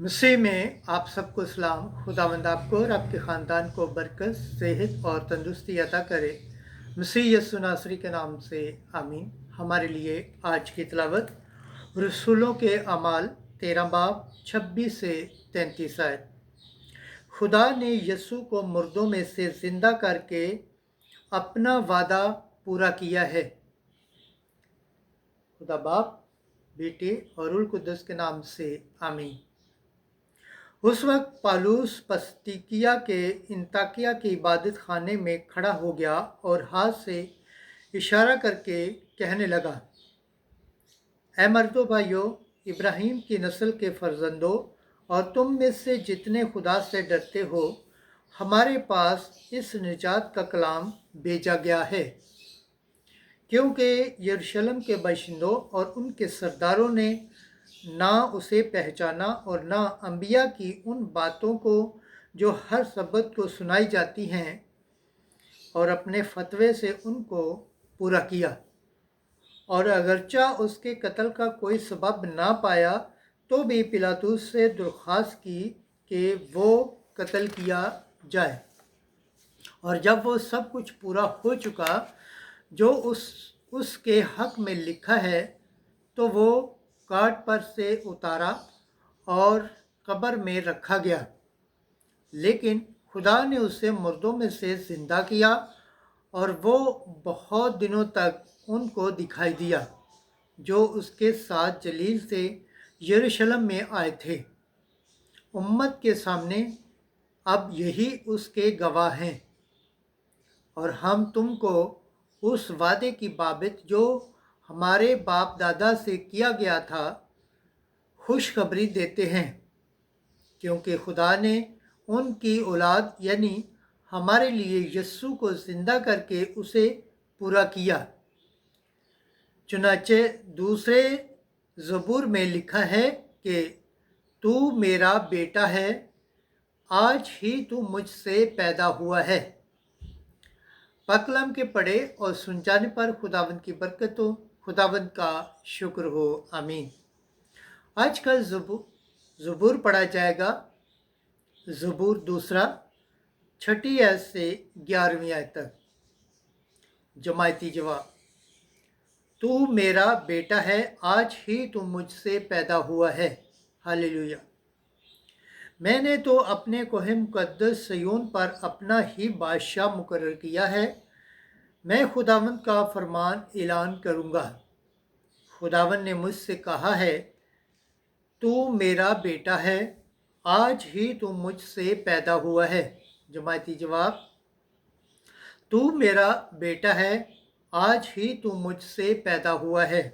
मसीह में आप सबको सलाम। खुदावंद आपको और आपके ख़ानदान को बरकत, सेहत और तंदुरुस्ती अता करे। मसीह यस्सु नासरी के नाम से आमीन। हमारे लिए आज की तिलावत रसूलों के अमाल 13 बाब 26 से 33 आयत। खुदा ने यस्सु को मुर्दों में से जिंदा करके अपना वादा पूरा किया है। खुदा बाप, बेटे और रूह कुद्दुस के नाम से आमीन। उस वक्त पालूस पस्तिकिया के इंताकिया के इबादत खाने में खड़ा हो गया और हाथ से इशारा करके कहने लगा, ऐ मर्दो भाइयों, इब्राहिम की नस्ल के फर्जंदों और तुम में से जितने खुदा से डरते हो, हमारे पास इस निजात का कलाम भेजा गया है, क्योंकि यरूशलेम के बाशिंदों और उनके सरदारों ने ना उसे पहचाना और ना अंबिया की उन बातों को जो हर सबत को सुनाई जाती हैं, और अपने फतवे से उनको पूरा किया। और अगरचा उसके कत्ल का कोई सबब ना पाया तो भी पिलातुस से दरख्वास्त की कि वो कत्ल किया जाए। और जब वो सब कुछ पूरा हो चुका जो उसके हक में लिखा है, तो वो काट पर से उतारा और कब्र में रखा गया। लेकिन खुदा ने उसे मुर्दों में से जिंदा किया और वो बहुत दिनों तक उनको दिखाई दिया जो उसके साथ जलील से यरूशलेम में आए थे। उम्मत के सामने अब यही उसके गवाह हैं। और हम तुमको उस वादे की बाबत जो हमारे बाप दादा से किया गया था खुशखबरी देते हैं, क्योंकि खुदा ने उनकी औलाद यानी हमारे लिए यस्सु को जिंदा करके उसे पूरा किया। चुनाचे दूसरे ज़बूर में लिखा है कि तू मेरा बेटा है, आज ही तू मुझसे पैदा हुआ है। पकलम के पढ़े और सुन जाने पर खुदावंद की बरकत हो, खुदावंद का शुक्र हो, आमीन। आज कल ज़बूर पढ़ा जाएगा। ज़बूर दूसरा 6 आयत से 11वीं आयत तक। जमायती जवाब, तू मेरा बेटा है, आज ही तू मुझसे पैदा हुआ है। हालेलुया। मैंने तो अपने कोहे मुकद्दस सयोन पर अपना ही बादशाह मुकर्रर किया है। मैं खुदावंद का फरमान ऐलान करूँगा। खुदावंद ने मुझसे कहा है, तू मेरा बेटा है, आज ही तू मुझसे पैदा हुआ है। जमायती जवाब, तू मेरा बेटा है, आज ही तू मुझसे पैदा हुआ है।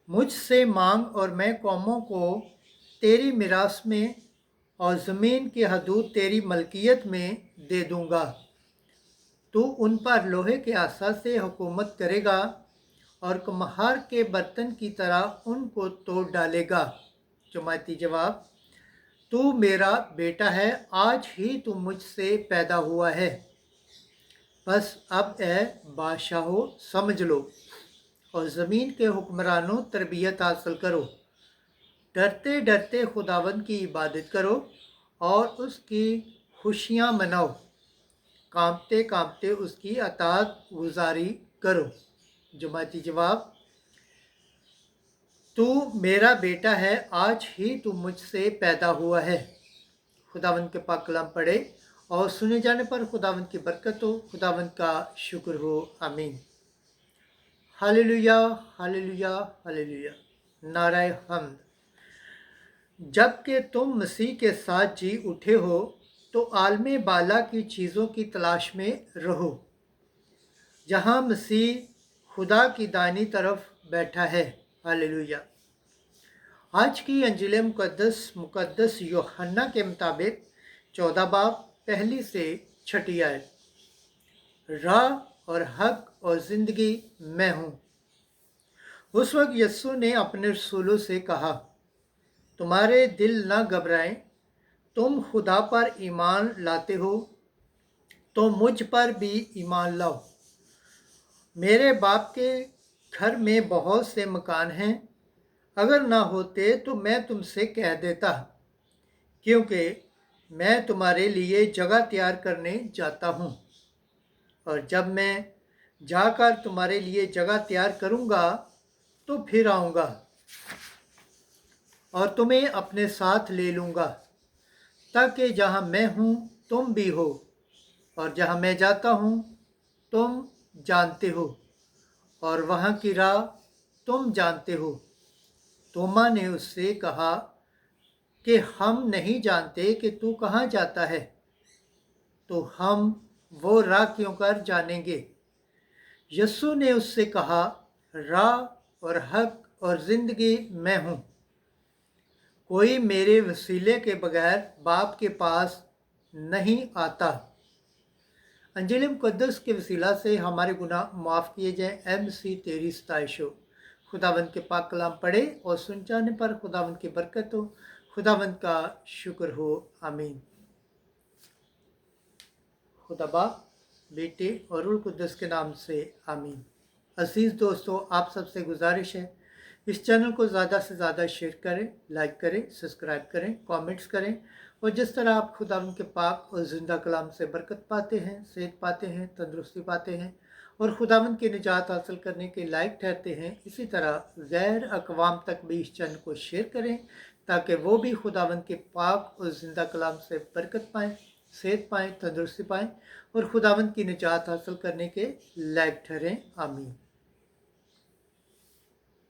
मुझसे मांग और मैं कौमों को तेरी मिरास में और ज़मीन की हदूद तेरी मलकियत में दे दूँगा। तू उन पर लोहे के आसा से हुकूमत करेगा और कुम्हार के बर्तन की तरह उनको तोड़ डालेगा। जमायती जवाब, तू मेरा बेटा है, आज ही तू मुझसे पैदा हुआ है। बस अब ए बादशाहो समझ लो और ज़मीन के हुक्मरानों तरबियत हासिल करो। डरते डरते खुदावंद की इबादत करो और उसकी खुशियाँ मनाओ। कांपते कांपते उसकी अतात गुजारी करो। जमायती जवाब, तू मेरा बेटा है, आज ही तू मुझसे पैदा हुआ है। खुदावंद के पाक कलाम पढ़े और सुने जाने पर खुदावंद की बरकत हो, खुदावंद का शुक्र हो, आमीन। Hallelujah, hallelujah, hallelujah. नाराय हम्द। जबकि तुम मसीह के साथ जी उठे हो तो आलमे बाला की चीज़ों की तलाश में रहो, जहाँ मसीह खुदा की दाहिनी तरफ बैठा है। हालेलुया। आज की अंजिल मुकद्दस यूहन्ना के मुताबिक 14 बाब 1 से 6 आयत। राह और हक और ज़िंदगी मैं हूँ। उस वक्त यस्सु ने अपने रसूलों से कहा, तुम्हारे दिल न घबराएं, तुम खुदा पर ईमान लाते हो तो मुझ पर भी ईमान लाओ। मेरे बाप के घर में बहुत से मकान हैं, अगर ना होते तो मैं तुमसे कह देता, क्योंकि मैं तुम्हारे लिए जगह तैयार करने जाता हूँ, और जब मैं जाकर तुम्हारे लिए जगह तैयार करूँगा तो फिर आऊँगा और तुम्हें अपने साथ ले लूँगा, ताकि जहाँ मैं हूँ तुम भी हो, और जहाँ मैं जाता हूँ तुम जानते हो, और वहाँ की राह तुम जानते हो। तोमा ने उससे कहा कि हम नहीं जानते कि तू कहाँ जाता है, तो हम वो राह क्यों कर जानेंगे। यीशु ने उससे कहा, राह और हक और ज़िंदगी मैं हूँ। कोई मेरे वसीले के बगैर बाप के पास नहीं आता। अंजील मुक़द्दस के वसीला से हमारे गुनाह माफ़ किए जाएँ। MC तेरी सताइश हो। खुदावंद के पाक कलाम पढ़े और सुन जाने पर खुदावंद की बरकत हो। खुदावंद का शुक्र हो। आमीन। खुदा बाप, बेटे और रूह कुद्दस के नाम से आमीन। अजीज़ दोस्तों, आप सबसे गुजारिश है, इस चैनल को ज़्यादा से ज़्यादा शेयर करें, लाइक करें, सब्सक्राइब करें, कमेंट्स करें, और जिस तरह आप खुदावंद के पाक और ज़िंदा कलाम से बरकत पाते हैं, सेहत पाते हैं, तंदुरुस्ती पाते हैं और खुदावंद की निजात हासिल करने के लायक ठहरते हैं, इसी तरह गैर अक़वाम तक भी इस चैनल को शेयर करें, ताकि वो भी खुदावंद के पाक और ज़िंदा कलाम से बरकत पाएँ, सेहत पाएँ, तंदुरुस्ती पाएँ और खुदावंद की निजात हासिल करने के लायक ठहरें। आमीन।